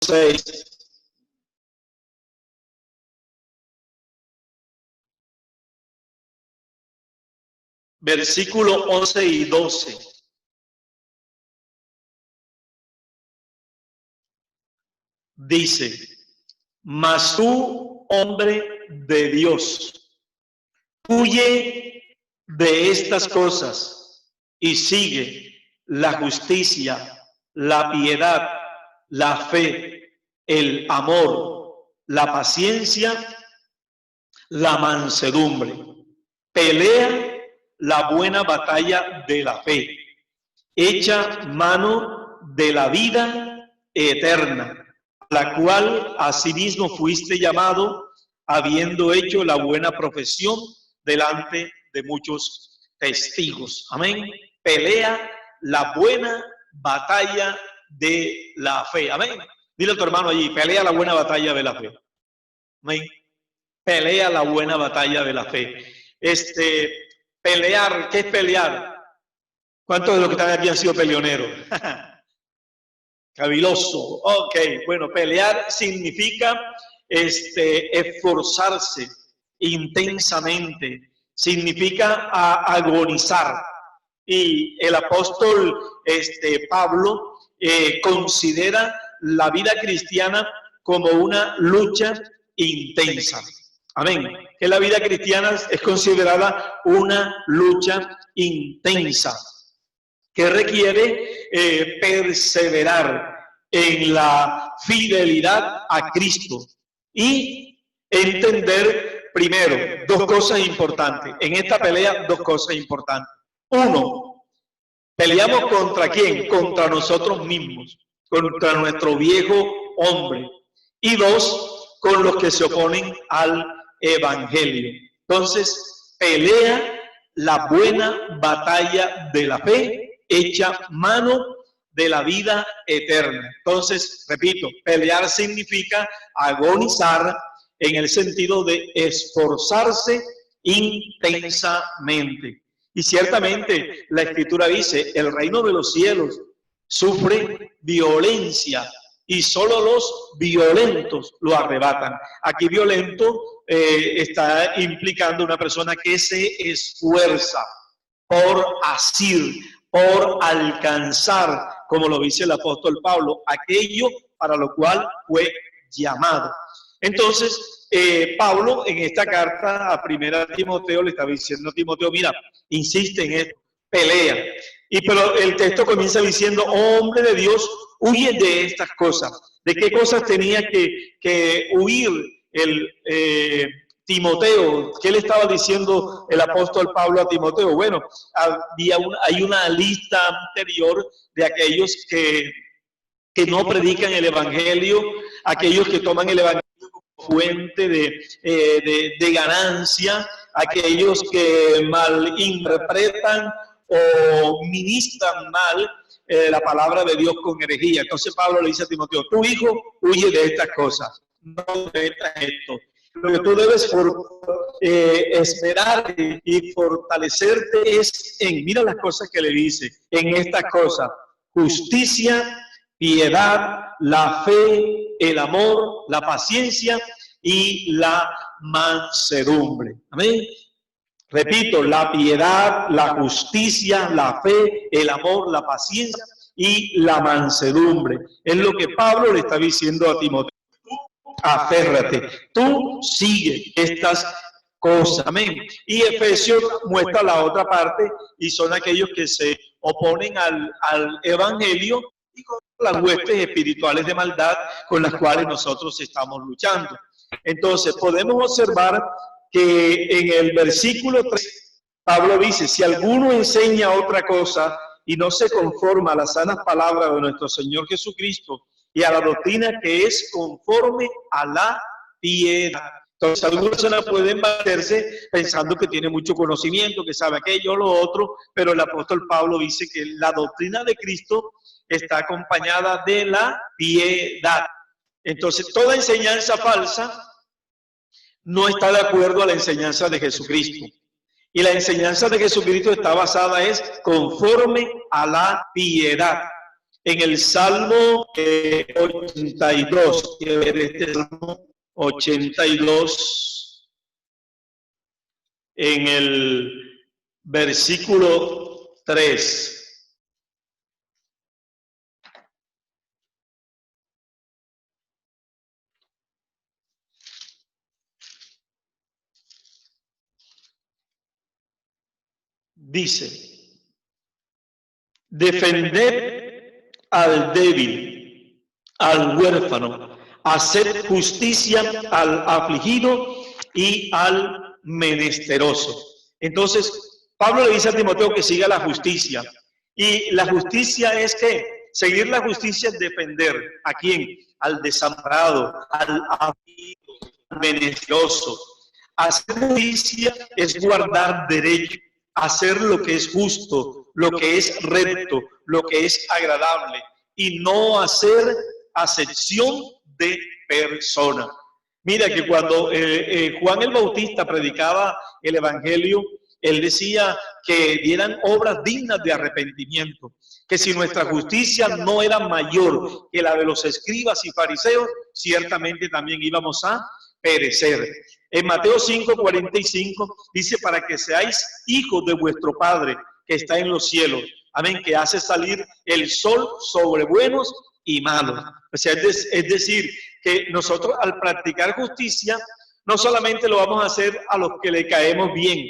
6. Versículo 11 y 12. Dice: mas tú, hombre de Dios, huye de estas cosas y sigue la justicia, la piedad, la fe, el amor, la paciencia, la mansedumbre. Pelea la buena batalla de la fe. Echa mano de la vida eterna, la cual asimismo fuiste llamado, habiendo hecho la buena profesión delante de muchos testigos. Amén. Pelea la buena batalla de la fe. Amén. Dile a tu hermano allí: pelea la buena batalla de la fe. Amén. Pelea la buena batalla de la fe. Pelear, ¿qué es pelear? ¿Cuántos de los que están aquí han sido peleoneros? Caviloso. Ok, bueno, pelear significa esforzarse intensamente, significa agonizar. Y el apóstol Pablo considera la vida cristiana como una lucha intensa. Amén. Que la vida cristiana es considerada una lucha intensa que requiere perseverar en la fidelidad a Cristo y entender primero dos cosas importantes. En esta pelea, dos cosas importantes. Uno, peleamos ¿contra quién? Contra nosotros mismos, contra nuestro viejo hombre. Y dos, con los que se oponen al evangelio. Entonces, pelea la buena batalla de la fe, echa mano de la vida eterna. Entonces, repito, pelear significa agonizar en el sentido de esforzarse intensamente. Y ciertamente la Escritura dice: el reino de los cielos sufre violencia y solo los violentos lo arrebatan. Aquí violento está implicando una persona que se esfuerza por asir, por alcanzar, como lo dice el apóstol Pablo, aquello para lo cual fue llamado. Entonces, Pablo en esta carta a 1 Timoteo le está diciendo a Timoteo: mira, insiste en esto, pelea. Pero el texto comienza diciendo: hombre de Dios, huye de estas cosas. ¿De qué cosas tenía que huir Timoteo? ¿Qué le estaba diciendo el apóstol Pablo a Timoteo? Bueno, hay una lista anterior de aquellos que no predican el evangelio, aquellos que toman el evangelio como fuente de ganancia, aquellos que malinterpretan o ministran mal la palabra de Dios con herejía. Entonces Pablo le dice a Timoteo: tu hijo huye de estas cosas, no de esto. Lo que tú debes esperar y fortalecerte es en, mira las cosas que le dice, en estas cosas: justicia, piedad, la fe, el amor, la paciencia y la mansedumbre. Amén. Repito, la piedad, la justicia, la fe, el amor, la paciencia y la mansedumbre. Es lo que Pablo le está diciendo a Timoteo. Aférrate, tú sigue estas cosas. Amén. Y Efesios muestra la otra parte, y son aquellos que se oponen al evangelio y con las huestes espirituales de maldad con las cuales nosotros estamos luchando. Entonces podemos observar que en el versículo 3 Pablo dice: si alguno enseña otra cosa y no se conforma a las sanas palabras de nuestro Señor Jesucristo y a la doctrina que es conforme a la piedad. Entonces algunas personas pueden meterse pensando que tiene mucho conocimiento, que sabe aquello o lo otro, pero el apóstol Pablo dice que la doctrina de Cristo está acompañada de la piedad. Entonces toda enseñanza falsa no está de acuerdo a la enseñanza de Jesucristo. Y la enseñanza de Jesucristo está basada conforme a la piedad. En el Salmo 82, quiero ver este Salmo 82, en el versículo 3. Dice, defended al débil, al huérfano, hacer justicia al afligido y al menesteroso. Entonces, Pablo le dice a Timoteo que siga la justicia. Y la justicia es que seguir la justicia es defender a quién, al desamparado, al afligido, al menesteroso. Hacer justicia es guardar derecho, hacer lo que es justo, lo que es recto, lo que es agradable y no hacer acepción de persona. Mira que cuando Juan el Bautista predicaba el evangelio, él decía que dieran obras dignas de arrepentimiento, que si nuestra justicia no era mayor que la de los escribas y fariseos, ciertamente también íbamos a perecer. En Mateo 5:45 dice, para que seáis hijos de vuestro Padre que está en los cielos. Amén, que hace salir el sol sobre buenos y malos. O sea, es decir, que nosotros al practicar justicia, no solamente lo vamos a hacer a los que le caemos bien.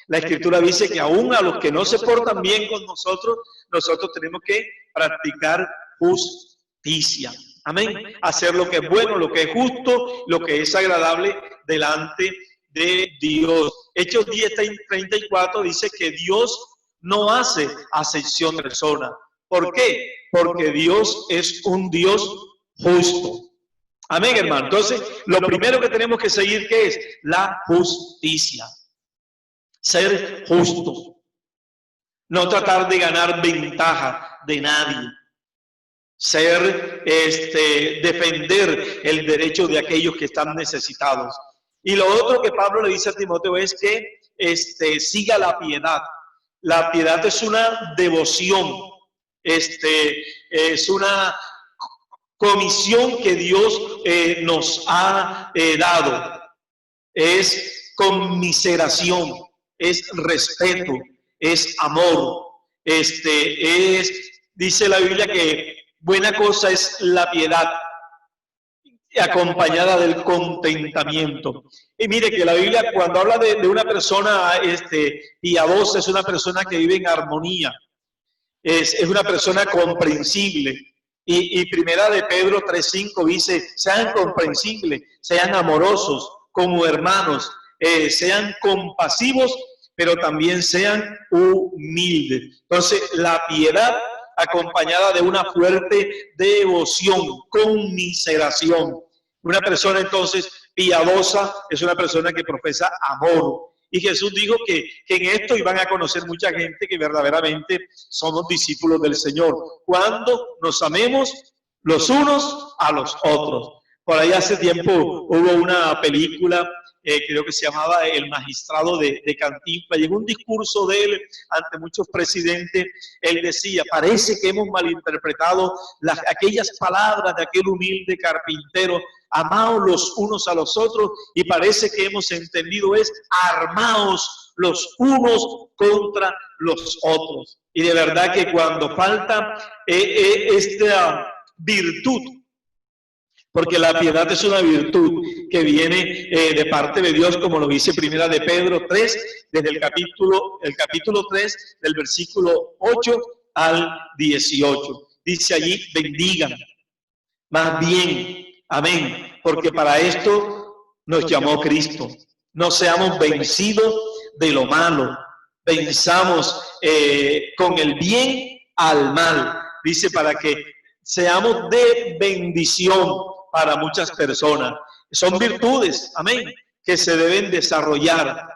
La Escritura dice que aún a los que no se portan bien con nosotros, nosotros tenemos que practicar justicia. Amén. Hacer lo que es bueno, lo que es justo, lo que es agradable delante de Dios. Hechos 10:34 dice que Dios no hace acepción de personas. ¿Por qué? Porque Dios es un Dios justo. Amén, hermano. Entonces, lo primero que tenemos que seguir, ¿qué es? La justicia. Ser justo. No tratar de ganar ventaja de nadie. Defender el derecho de aquellos que están necesitados. Y lo otro que Pablo le dice a Timoteo es que siga la piedad. La piedad es una devoción, es una comisión que Dios nos ha dado. Es conmiseración, es respeto, es amor. Dice la Biblia que buena cosa es la piedad acompañada del contentamiento. Y mire que la Biblia cuando habla de una persona piadosa, es una persona que vive en armonía, es una persona comprensible. Y primera de Pedro 3:5 dice, sean comprensibles, sean amorosos como hermanos, sean compasivos, pero también sean humildes. Entonces, la piedad acompañada de una fuerte devoción, conmiseración. Una persona entonces piadosa es una persona que profesa amor. Y Jesús dijo que en esto iban a conocer mucha gente que verdaderamente somos discípulos del Señor. Cuando nos amemos los unos a los otros. Por ahí hace tiempo hubo una película, creo que se llamaba El Magistrado de Cantinflas, y en un discurso de él ante muchos presidentes, él decía, parece que hemos malinterpretado aquellas palabras de aquel humilde carpintero, amaos los unos a los otros, y parece que hemos entendido es armaos los unos contra los otros. Y de verdad que cuando falta esta virtud, porque la piedad es una virtud que viene de parte de Dios, como lo dice primera de Pedro 3, desde el capítulo 3, del versículo 8 al 18. Dice allí, bendigan, más bien, amén, porque para esto nos llamó Cristo. No seamos vencidos de lo malo, venzamos con el bien al mal. Dice, para que seamos de bendición para muchas personas. Son virtudes, amén, que se deben desarrollar.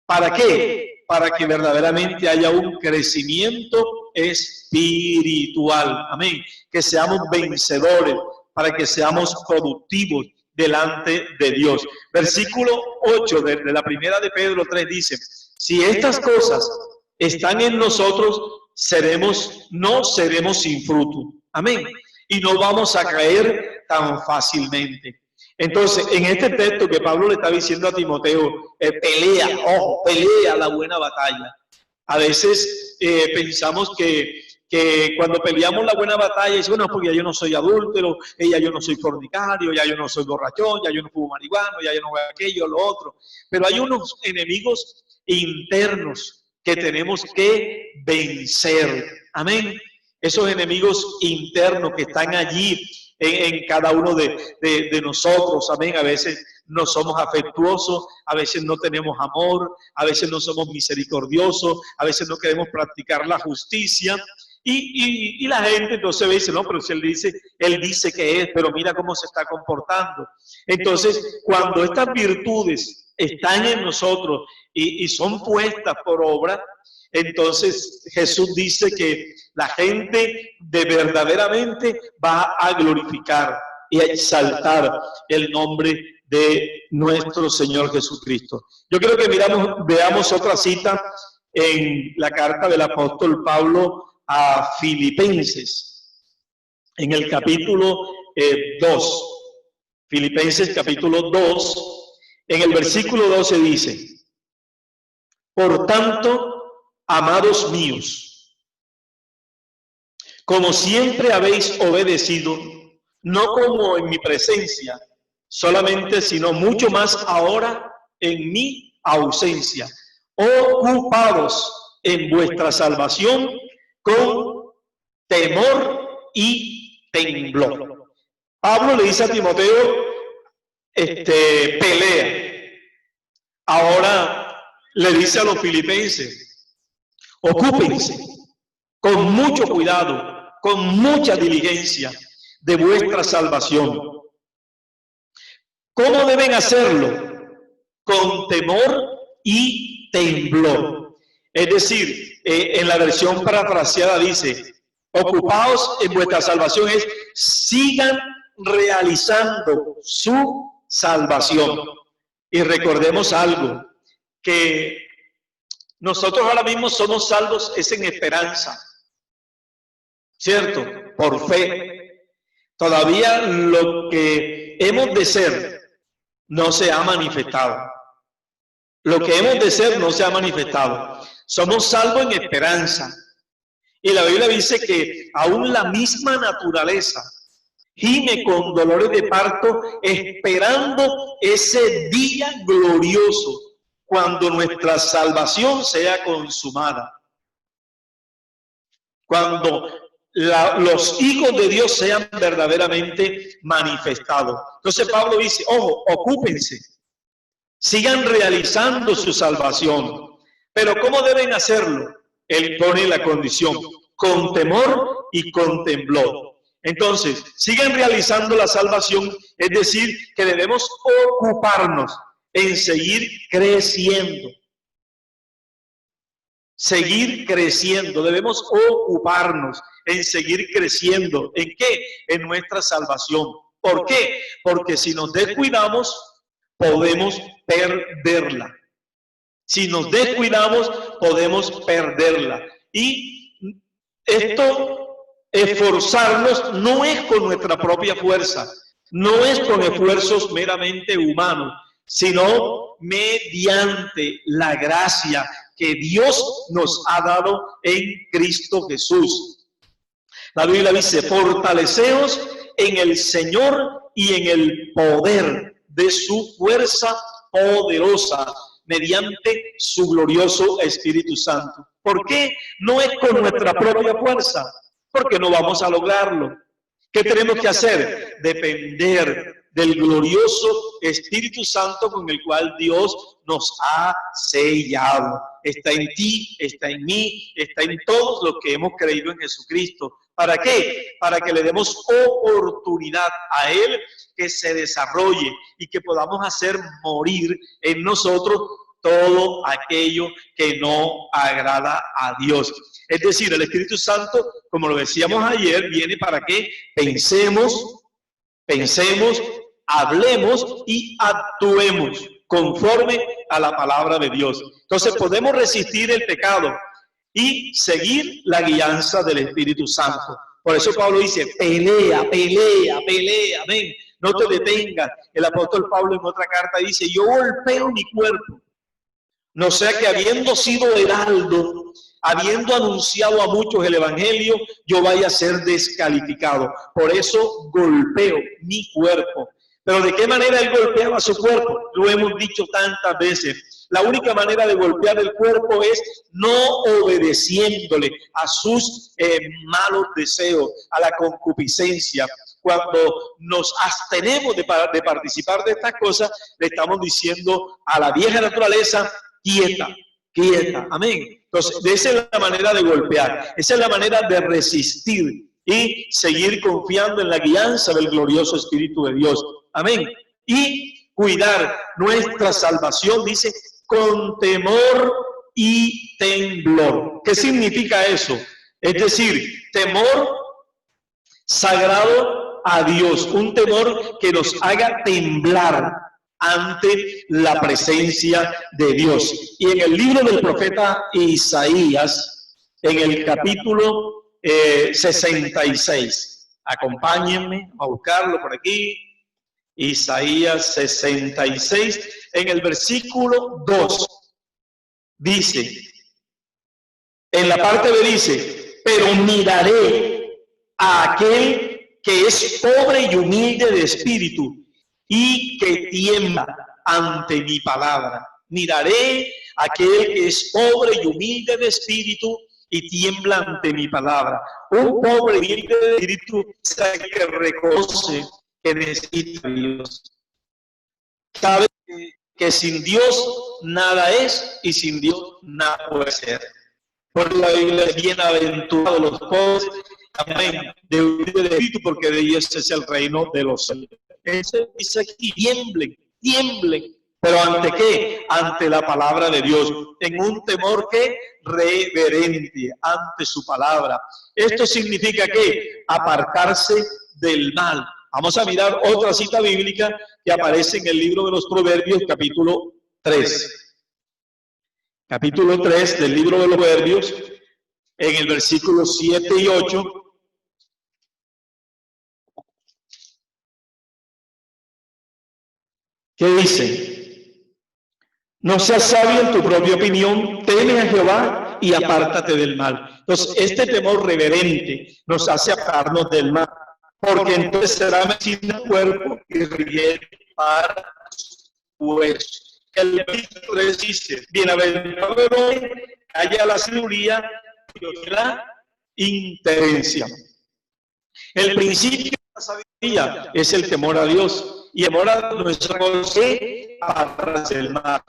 ¿Para qué? Para que verdaderamente haya un crecimiento espiritual, amén. Que seamos vencedores, para que seamos productivos delante de Dios. Versículo 8 de la primera de Pedro 3 dice, si estas cosas están en nosotros, no seremos sin fruto. Amén. Y no vamos a caer tan fácilmente. Entonces, en este texto que Pablo le está diciendo a Timoteo, pelea la buena batalla. A veces pensamos que cuando peleamos la buena batalla, dice, bueno, porque ya yo no soy adúltero, ya yo no soy fornicario, ya yo no soy borrachón, ya yo no fumo marihuana, ya yo no voy a aquello, lo otro. Pero hay unos enemigos internos que tenemos que vencer. Amén. Esos enemigos internos que están allí en cada uno de nosotros. Amén. A veces no somos afectuosos, a veces no tenemos amor, a veces no somos misericordiosos, a veces no queremos practicar la justicia. Y la gente entonces dice, no, pero si él dice que es, pero mira cómo se está comportando. Entonces, cuando estas virtudes están en nosotros y son puestas por obra, entonces Jesús dice que la gente de verdaderamente va a glorificar y a exaltar el nombre de nuestro Señor Jesucristo. Yo creo que veamos otra cita en la carta del apóstol Pablo a Filipenses, en el capítulo 2. Filipenses capítulo 2, en el versículo 12 dice, por tanto, amados míos, como siempre habéis obedecido, no como en mi presencia solamente, sino mucho más ahora en mi ausencia, ocupados en vuestra salvación con temor y temblor. Pablo le dice a Timoteo, pelea. Ahora le dice a los filipenses, ocúpense con mucho cuidado, con mucha diligencia de vuestra salvación. ¿Cómo deben hacerlo? Con temor y temblor. Es decir, en la versión parafraseada dice, ocupaos en vuestra salvación, es sigan realizando su salvación. Y recordemos algo, que nosotros ahora mismo somos salvos es en esperanza, ¿cierto? Por fe. Todavía lo que hemos de ser no se ha manifestado. Lo que hemos de ser no se ha manifestado. Somos salvos en esperanza. Y la Biblia dice que aún la misma naturaleza gime con dolores de parto, esperando ese día glorioso, cuando nuestra salvación sea consumada. Cuando los hijos de Dios sean verdaderamente manifestados. Entonces Pablo dice, ojo, ocúpense, sigan realizando su salvación. Pero ¿cómo deben hacerlo? Él pone la condición, con temor y con temblor. Entonces, sigan realizando la salvación, es decir, que debemos ocuparnos en seguir creciendo. Seguir creciendo, debemos ocuparnos en seguir creciendo. ¿En qué? En nuestra salvación. ¿Por qué? Porque si nos descuidamos, podemos perderla. Si nos descuidamos, podemos perderla. Y esto, esforzarnos, no es con nuestra propia fuerza, no es con esfuerzos meramente humanos, sino mediante la gracia que Dios nos ha dado en Cristo Jesús. La Biblia dice, fortaleceos en el Señor y en el poder de su fuerza poderosa, mediante su glorioso Espíritu Santo. ¿Por qué? No es con nuestra propia fuerza, porque no vamos a lograrlo. ¿Qué tenemos que hacer? Depender del glorioso Espíritu Santo con el cual Dios nos ha sellado. Está en ti, está en mí, está en todos los que hemos creído en Jesucristo. ¿Para qué? Para que le demos oportunidad a Él que se desarrolle y que podamos hacer morir en nosotros todo aquello que no agrada a Dios. Es decir, el Espíritu Santo, como lo decíamos ayer, viene para que pensemos, hablemos y actuemos conforme a la palabra de Dios. Entonces podemos resistir el pecado, y seguir la guianza del Espíritu Santo. Por eso Pablo dice, pelea, pelea, pelea, amén. No te detengas. El apóstol Pablo en otra carta dice, yo golpeo mi cuerpo, no sea que habiendo sido heraldo, habiendo anunciado a muchos el evangelio, yo vaya a ser descalificado. Por eso golpeo mi cuerpo. Pero ¿de qué manera él golpeaba su cuerpo? Lo hemos dicho tantas veces. La única manera de golpear el cuerpo es no obedeciéndole a sus malos deseos, a la concupiscencia. Cuando nos abstenemos de participar de estas cosas, le estamos diciendo a la vieja naturaleza, quieta, quieta, amén. Entonces, esa es la manera de golpear, esa es la manera de resistir y seguir confiando en la guianza del glorioso Espíritu de Dios, amén. Y cuidar nuestra salvación, dice, con temor y temblor. ¿Qué significa eso? Es decir, temor sagrado a Dios, un temor que nos haga temblar ante la presencia de Dios. Y en el libro del profeta Isaías, en el capítulo 66, acompáñenme a buscarlo por aquí, Isaías 66, en el versículo 2, dice, en la parte B dice, pero miraré a aquel que es pobre y humilde de espíritu y que tiembla ante mi palabra. Miraré a aquel que es pobre y humilde de espíritu y tiembla ante mi palabra. Un pobre y humilde de espíritu es el que reconoce que necesita a Dios. Sabe que sin Dios nada es y sin Dios nada puede ser. Por la Biblia es bienaventurados los pobres, amén, de humilde de espíritu, porque de ellos es el reino de los cielos. Dice aquí, tiemblen, tiemblen. ¿Pero ante qué? Ante la palabra de Dios, en un temor que reverente ante su palabra. Esto significa que apartarse del mal. Vamos a mirar otra cita bíblica que aparece en el libro de los Proverbios, capítulo 3. Capítulo 3 del libro de los Proverbios, en el versículo 7 y 8. ¿Qué dice? No seas sabio en tu propia opinión, teme a Jehová y apártate del mal. Entonces, este temor reverente nos hace apartarnos del mal, porque entonces será medicina del cuerpo y riel para sus huesos. El versículo 3 dice, bienaventurado el hombre que haya la sabiduría y la inteligencia. El principio de la sabiduría es el temor a Dios. Y ahora nuestra cosa para el mal.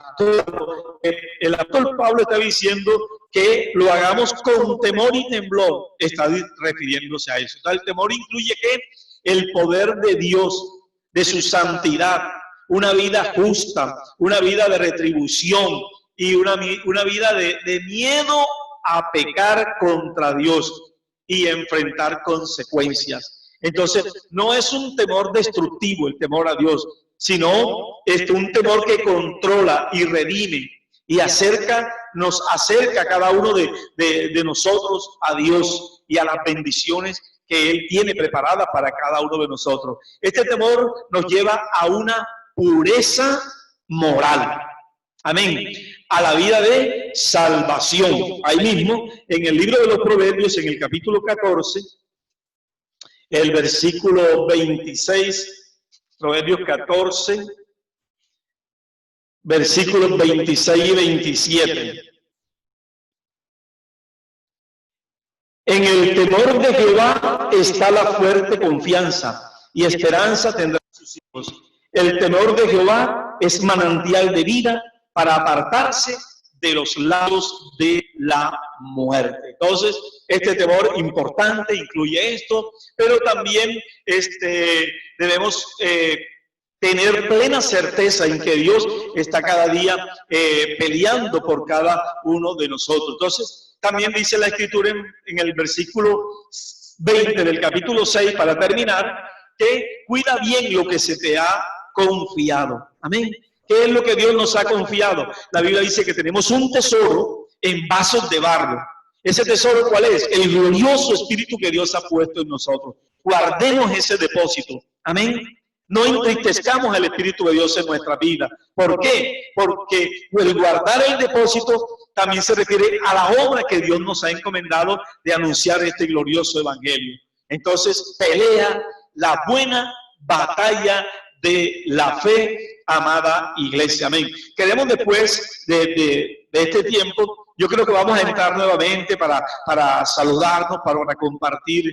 El apóstol Pablo está diciendo que lo hagamos con temor y temblor. Está refiriéndose a eso. Entonces, el temor incluye que el poder de Dios, de su santidad, una vida justa, una vida de retribución y una vida de miedo a pecar contra Dios y enfrentar consecuencias. Entonces, no es un temor destructivo el temor a Dios, sino es un temor que controla y redime y nos acerca a cada uno de nosotros a Dios y a las bendiciones que Él tiene preparadas para cada uno de nosotros. Este temor nos lleva a una pureza moral. Amén. A la vida de salvación. Ahí mismo, en el libro de los Proverbios, en el capítulo 14, el versículo 26, Proverbios 14, versículos 26 y 27. En el temor de Jehová está la fuerte confianza, y esperanza tendrán sus hijos. El temor de Jehová es manantial de vida para apartarse de los lados de la muerte. Entonces, este temor importante incluye esto, pero también debemos tener plena certeza en que Dios está cada día peleando por cada uno de nosotros. Entonces, también dice la Escritura en el versículo 20 del capítulo 6, para terminar, que cuida bien lo que se te ha confiado. Amén. ¿Qué es lo que Dios nos ha confiado? La Biblia dice que tenemos un tesoro en vasos de barro. ¿Ese tesoro cuál es? El glorioso Espíritu que Dios ha puesto en nosotros. Guardemos ese depósito. Amén. No entristezcamos el Espíritu de Dios en nuestra vida. ¿Por qué? Porque el guardar el depósito también se refiere a la obra que Dios nos ha encomendado de anunciar este glorioso evangelio. Entonces, pelea la buena batalla de la fe, amada iglesia. Amén. Queremos después de este tiempo, yo creo que vamos a entrar nuevamente para saludarnos, para compartir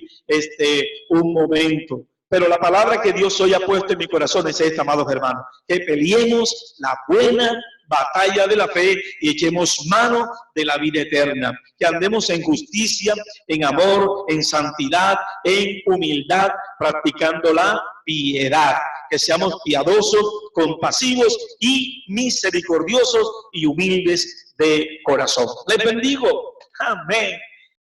un momento. Pero la palabra que Dios hoy ha puesto en mi corazón es esta, amados hermanos, que peleemos la buena batalla de la fe y echemos mano de la vida eterna, que andemos en justicia, en amor, en santidad, en humildad, practicando la piedad, que seamos piadosos, compasivos y misericordiosos y humildes de corazón. Les bendigo. Amén.